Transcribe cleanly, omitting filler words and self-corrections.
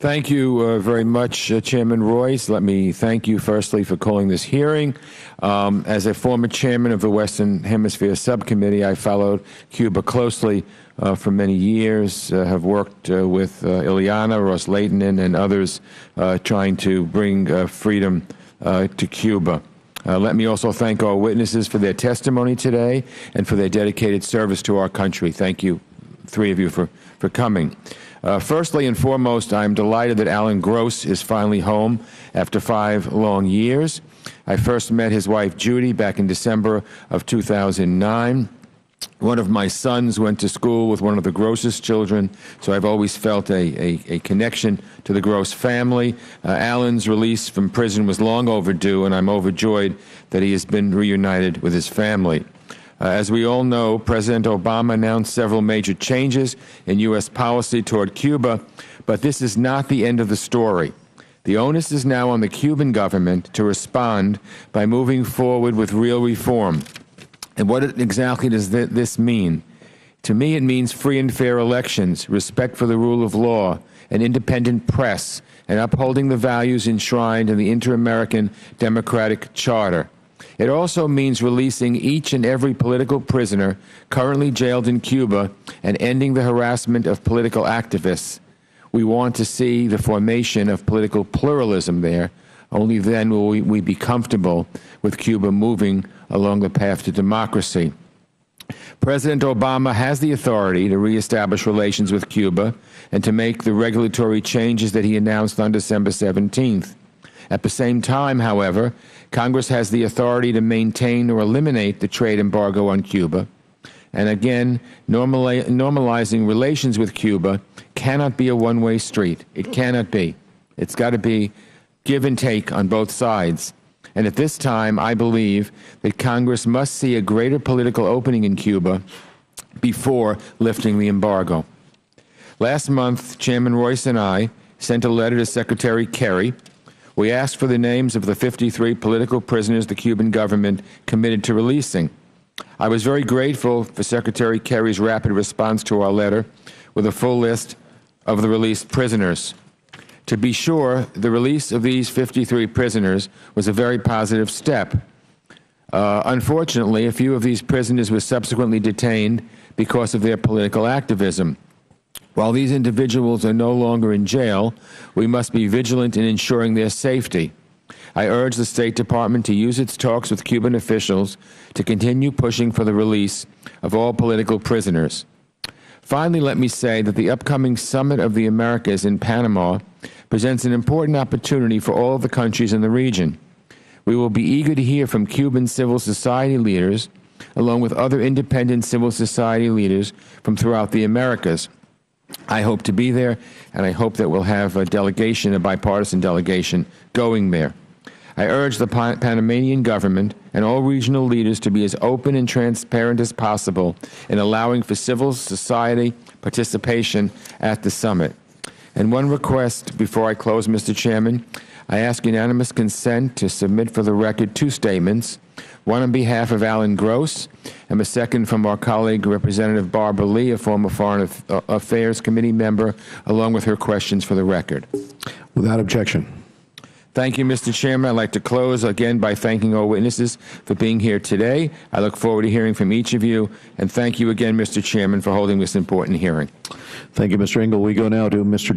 Thank you very much, Chairman Royce. Let me thank you firstly for calling this hearing. As a former chairman of the Western Hemisphere Subcommittee, I followed Cuba closely for many years, have worked with Ileana, Ross Leighton, and others trying to bring freedom to Cuba. Let me also thank our witnesses for their testimony today and for their dedicated service to our country. Thank you, three of you, for coming. Firstly and foremost, I am delighted that Alan Gross is finally home after 5 long years. I first met his wife, Judy, back in December of 2009. One of my sons went to school with one of the Gross's children, so I've always felt a connection to the Gross family. Alan's release from prison was long overdue, and I'm overjoyed that he has been reunited with his family. As we all know, President Obama announced several major changes in U.S. policy toward Cuba, but this is not the end of the story. The onus is now on the Cuban government to respond by moving forward with real reform. And what exactly does this mean? To me, it means free and fair elections, respect for the rule of law, an independent press, and upholding the values enshrined in the Inter-American Democratic Charter. It also means releasing each and every political prisoner currently jailed in Cuba and ending the harassment of political activists. We want to see the formation of political pluralism there. Only then will we be comfortable with Cuba moving along the path to democracy. President Obama has the authority to reestablish relations with Cuba and to make the regulatory changes that he announced on December 17th. At the same time, however, Congress has the authority to maintain or eliminate the trade embargo on Cuba. And again, normalizing relations with Cuba cannot be a one-way street. It cannot be. It's got to be give and take on both sides. And at this time, I believe that Congress must see a greater political opening in Cuba before lifting the embargo. Last month, Chairman Royce and I sent a letter to Secretary Kerry. We asked for the names of the 53 political prisoners the Cuban government committed to releasing. I was very grateful for Secretary Kerry's rapid response to our letter with a full list of the released prisoners. To be sure, the release of these 53 prisoners was a very positive step. Unfortunately, a few of these prisoners were subsequently detained because of their political activism. While these individuals are no longer in jail, we must be vigilant in ensuring their safety. I urge the State Department to use its talks with Cuban officials to continue pushing for the release of all political prisoners. Finally, let me say that the upcoming Summit of the Americas in Panama presents an important opportunity for all of the countries in the region. We will be eager to hear from Cuban civil society leaders, along with other independent civil society leaders from throughout the Americas. I hope to be there, and I hope that we'll have a delegation, a bipartisan delegation, going there. I urge the Panamanian government and all regional leaders to be as open and transparent as possible in allowing for civil society participation at the summit. And one request before I close, Mr. Chairman, I ask unanimous consent to submit for the record 2 statements, one on behalf of Alan Gross, and a second from our colleague, Representative Barbara Lee, a former Foreign Affairs Committee member, along with her questions for the record. Without objection. Thank you, Mr. Chairman. I'd like to close again by thanking our witnesses for being here today. I look forward to hearing from each of you, and thank you again, Mr. Chairman, for holding this important hearing. Thank you, Mr. Engel. We go now to Mr.